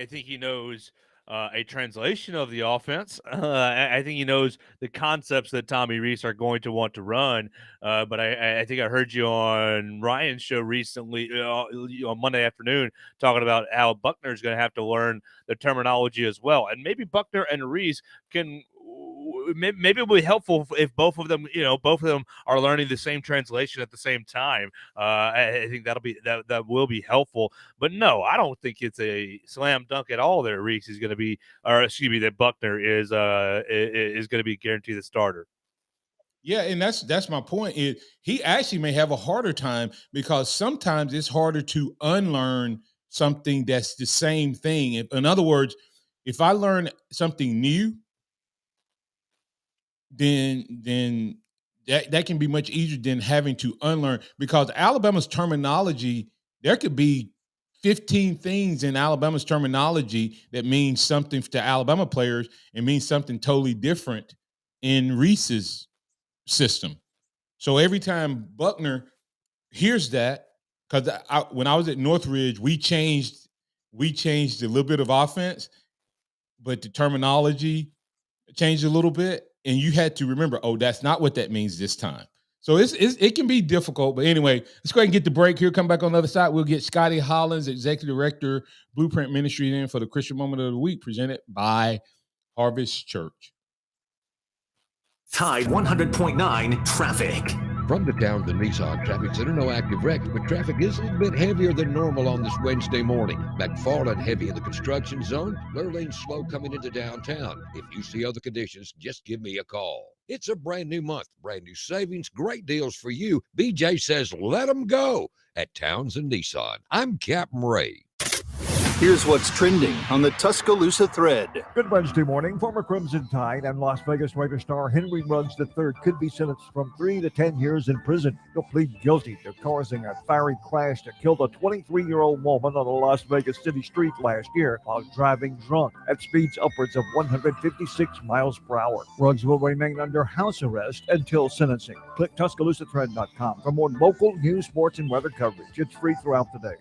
think he knows a translation of the offense. I think he knows the concepts that Tommy Rees are going to want to run. But I think I heard you on Ryan's show recently on Monday afternoon talking about how Buckner is going to have to learn the terminology as well. And maybe Buckner and Rees can. Maybe it will be helpful if both of them are learning the same translation at the same time. I think that will be helpful. But no, I don't think it's a slam dunk at all that Rees is going to be, that Buckner is going to be guaranteed the starter. Yeah, and that's my point. He actually may have a harder time because sometimes it's harder to unlearn something that's the same thing. In other words, if I learn something new, then that can be much easier than having to unlearn, because Alabama's terminology, there could be 15 things in Alabama's terminology that means something to Alabama players and means something totally different in Rees's system. So every time Buckner hears that, because when I was at Northridge, we changed a little bit of offense, but the terminology changed a little bit. And you had to remember, that's not what that means this time. So it can be difficult. But anyway, let's go ahead and get the break here. Come back on the other side. We'll get Scotty Hollins, Executive Director, Blueprint Ministry, in for the Christian Moment of the Week, presented by Harvest Church. Tide 100.9 traffic. From the town to Nissan Traffic Center, no active wrecks, but traffic is a little bit heavier than normal on this Wednesday morning. McFarland heavy in the construction zone. Lurleen slow coming into downtown. If you see other conditions, just give me a call. It's a brand new month, brand new savings, great deals for you. BJ says, let them go at Townsend Nissan. I'm Captain Ray. Here's what's trending on the Tuscaloosa thread. Good Wednesday morning. Former Crimson Tide and Las Vegas Raiders star Henry Ruggs III could be sentenced from 3 to 10 years in prison. He'll plead guilty to causing a fiery crash that killed a 23-year-old woman on a Las Vegas city street last year while driving drunk at speeds upwards of 156 miles per hour. Ruggs will remain under house arrest until sentencing. Click TuscaloosaThread.com for more local news, sports, and weather coverage. It's free throughout the day.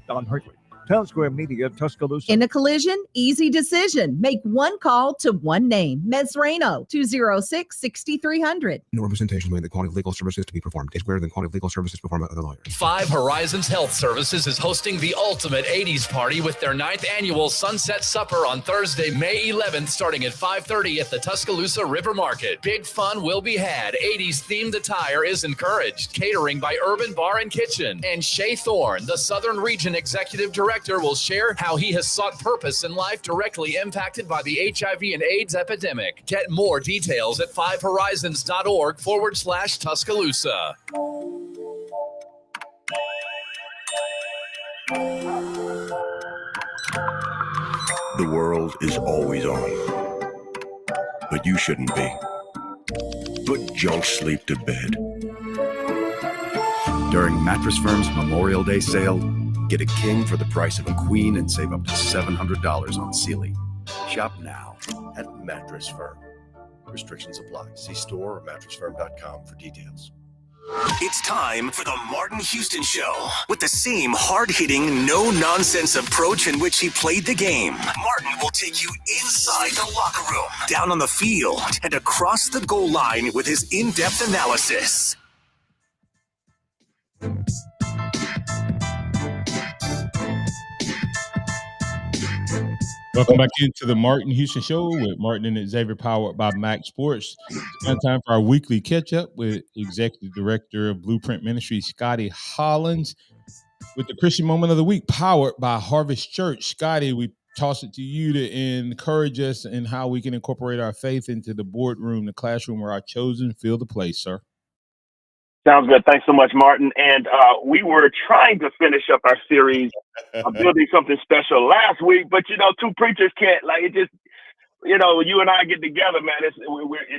Don Hertley, Town Square Media, Tuscaloosa. In a collision, easy decision. Make one call to one name. Mesrano, 206-6300. No representation made that quality of legal services to be performed is greater than quality of legal services performed by other lawyers. Five Horizons Health Services is hosting the ultimate 80s party with their 9th annual Sunset Supper on Thursday, May 11th, starting at 5:30 at the Tuscaloosa River Market. Big fun will be had. 80s themed attire is encouraged. Catering by Urban Bar and Kitchen. And Shay Thorne, the Southern Region Executive Director, will share how he has sought purpose in life directly impacted by the HIV and AIDS epidemic. Get more details at fivehorizons.org/Tuscaloosa. The world is always on, but you shouldn't be. Put junk sleep to bed. During Mattress Firm's Memorial Day sale, get a king for the price of a queen and save up to $700 on Sealy. Shop now at Mattress Firm. Restrictions apply. See store or mattressfirm.com for details. It's time for the Martin Houston Show. With the same hard-hitting, no-nonsense approach in which he played the game, Martin will take you inside the locker room, down on the field, and across the goal line with his in-depth analysis. Welcome back into the Martin Houston Show with Martin and Xavier, powered by MaX Sports. It's time for our weekly catch-up with Executive Director of Blueprint Ministries, Scotty Hollins, with the Christian Moment of the Week, powered by Harvest Church. Scotty, we toss it to you to encourage us in how we can incorporate our faith into the boardroom, the classroom where our chosen fill the place, sir. Sounds good. Thanks so much, Martin. And we were trying to finish up our series of building something special last week, but, two preachers can't, it just, you and I get together, man. It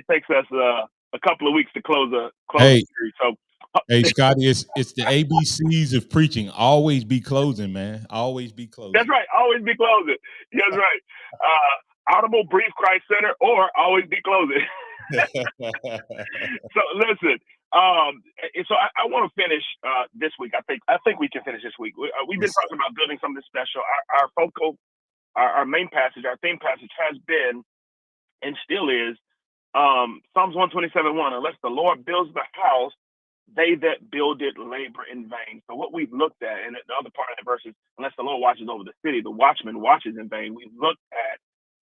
takes us a couple of weeks to close the series. So, hey, Scotty, it's the ABCs of preaching. Always be closing, man. Always be closing. That's right. Always be closing. That's right. Audible, Brief, Christ Center, or always be closing. So listen. So I want to finish this week. I think we can finish this week. We've been talking about building something special. Our main passage, our theme passage has been and still is Psalms 127:1. Unless the Lord builds the house, they that build it labor in vain. So what we've looked at, and the other part of the verse is, unless the Lord watches over the city, the watchman watches in vain. We've looked at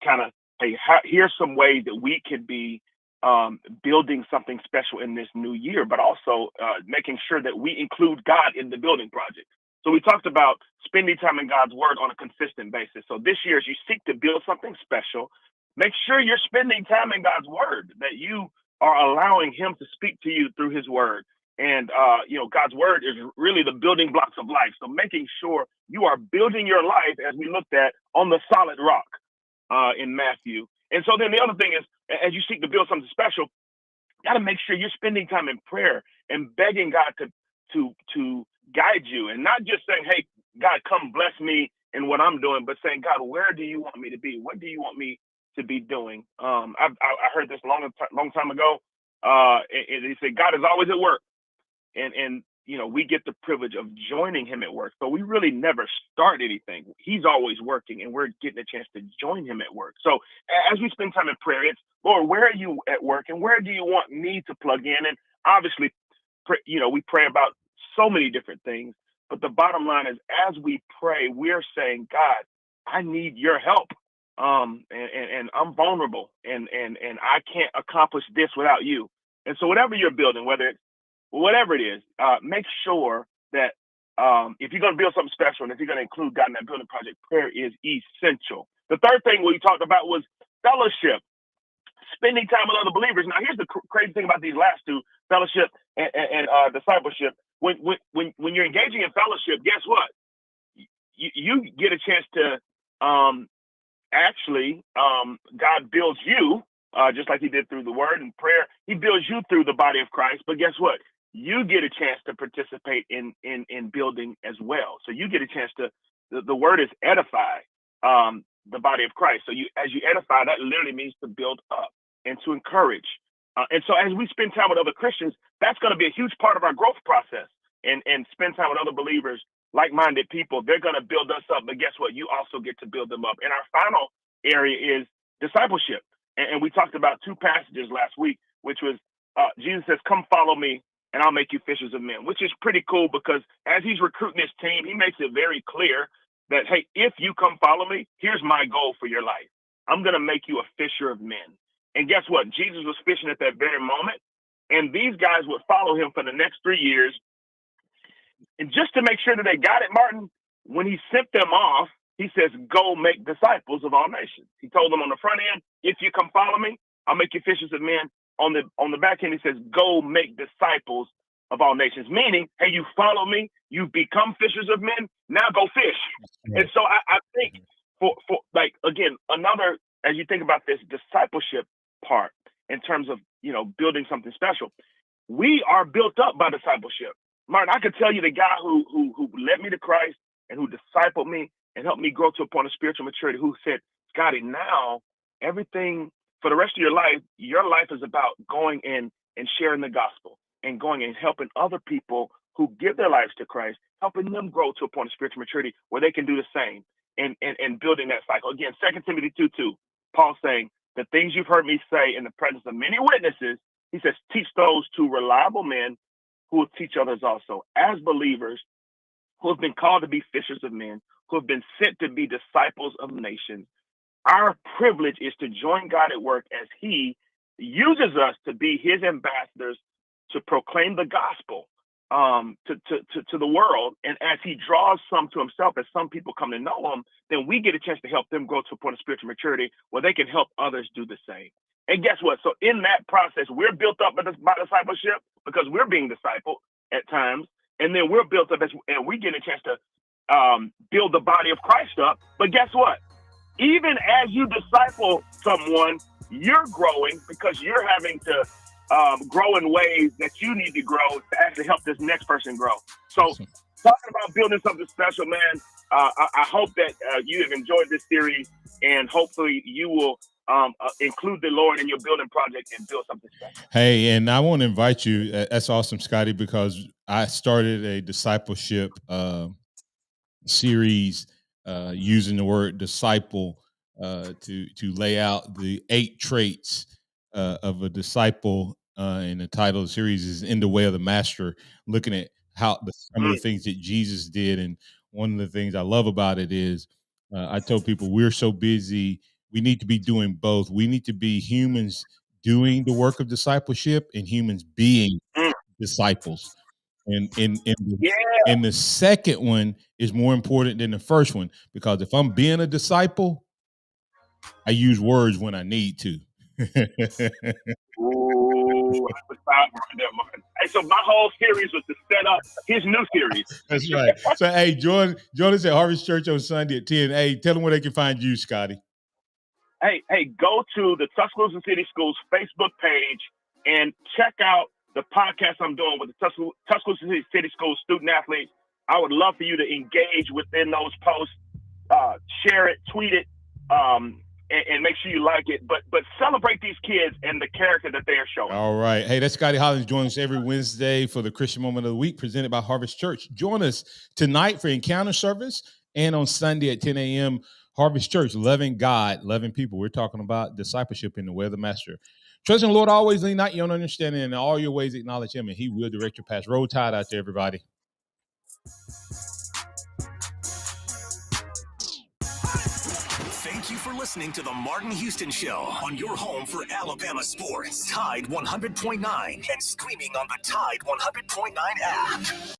kind of, hey, here's some ways that we could be building something special in this new year, but also making sure that we include God in the building project. So we talked about spending time in God's word on a consistent basis. So this year, as you seek to build something special, make sure you're spending time in God's word, that you are allowing him to speak to you through his word. And, God's word is really the building blocks of life. So making sure you are building your life, as we looked at, on the solid rock in Matthew. And so then the other thing is, as you seek to build something special, you got to make sure you're spending time in prayer and begging God to guide you, and not just saying, hey, God, come bless me in what I'm doing, but saying, God, where do you want me to be? What do you want me to be doing? I heard this long time ago. They say God is always at work, and we get the privilege of joining him at work. So we really never start anything. He's always working, and we're getting a chance to join him at work. So as we spend time in prayer, it's, Lord, where are you at work, and where do you want me to plug in? And obviously, we pray about so many different things, but the bottom line is, as we pray, we're saying, God, I need your help. And I'm vulnerable, and I can't accomplish this without you. And so whatever you're building, whatever it is, make sure that if you're going to build something special, and if you're going to include God in that building project, prayer is essential. The third thing we talked about was fellowship. spending time with other believers. Now, here's the crazy thing about these last two, fellowship and discipleship. When you're engaging in fellowship, guess what? You get a chance to God builds you, just like he did through the word and prayer. He builds you through the body of Christ. But guess what? You get a chance to participate in building as well. So you get a chance to, the word is edify the body of Christ. So as you edify, that literally means to build up and to encourage. And so as we spend time with other Christians, that's going to be a huge part of our growth process, and spend time with other believers, like-minded people. They're going to build us up, but guess what? You also get to build them up. And our final area is discipleship. And we talked about two passages last week, which was Jesus says, "Come follow me and I'll make you fishers of men," which is pretty cool because as he's recruiting his team, he makes it very clear that, hey, if you come follow me, here's my goal for your life. I'm going to make you a fisher of men. And guess what? Jesus was fishing at that very moment. And these guys would follow him for the next 3 years. And just to make sure that they got it, Martin, when he sent them off, he says, "Go make disciples of all nations." He told them on the front end, if you come follow me, I'll make you fishers of men. On the back end, he says, "Go make disciples of all nations." Meaning, hey, you follow me, you become fishers of men, now go fish. And so I think for like, again, another, as you think about this discipleship part in terms of, building something special, we are built up by discipleship. Martin, I could tell you the guy who led me to Christ and who discipled me and helped me grow to a point of spiritual maturity, who said, "Scotty, now everything for the rest of your life is about going in and sharing the gospel and going and helping other people who give their lives to Christ, helping them grow to a point of spiritual maturity where they can do the same and building that cycle." Again, 2 Timothy 2:2, Paul saying, "The things you've heard me say in the presence of many witnesses," he says, "teach those to reliable men who will teach others also." As believers who have been called to be fishers of men, who have been sent to be disciples of nations, our privilege is to join God at work as he uses us to be his ambassadors to proclaim the gospel to the world. And as he draws some to himself, as some people come to know him, then we get a chance to help them grow to a point of spiritual maturity where they can help others do the same. And guess what? So in that process, we're built up by discipleship because we're being discipled at times. And then we're built up and we get a chance to build the body of Christ up. But guess what? Even as you disciple someone, you're growing because you're having to grow in ways that you need to grow to actually help this next person grow. So talking about building something special, man, I hope that you have enjoyed this series, and hopefully you will include the Lord in your building project and build something special. Hey, and I want to invite you. That's awesome, Scotty, because I started a discipleship series using the word disciple to lay out the 8 traits of a disciple. And the title of the series is "In the Way of the Master," looking at how some of the things that Jesus did. And one of the things I love about it is I told people we're so busy. We need to be doing both. We need to be humans doing the work of discipleship and humans being disciples. And the second one is more important than the first one, because if I'm being a disciple, I use words when I need to. Ooh, hey, so my whole series was to set up his new series. That's right. So, hey, join us at Harvest Church on Sunday at 10. Hey, tell them where they can find you, Scotty. Hey, go to the Tuscaloosa City Schools Facebook page and check out the podcast I'm doing with the Tuscaloosa City Schools student athletes. I would love for you to engage within those posts, share it, tweet it, and make sure you like it. But celebrate these kids and the character that they are showing. All right. Hey, that's Scotty Hollins. Join us every Wednesday for the Christian Moment of the Week presented by Harvest Church. Join us tonight for Encounter Service and on Sunday at 10 a.m. Harvest Church, loving God, loving people. We're talking about discipleship in the way of the Master. Trust in the Lord always, lean not your own understanding, and in all your ways acknowledge him, and he will direct your path. Roll Tide out there, everybody. Thank you for listening to the Martin Houston Show on your home for Alabama sports. Tide 100.9 and streaming on the Tide 100.9 app.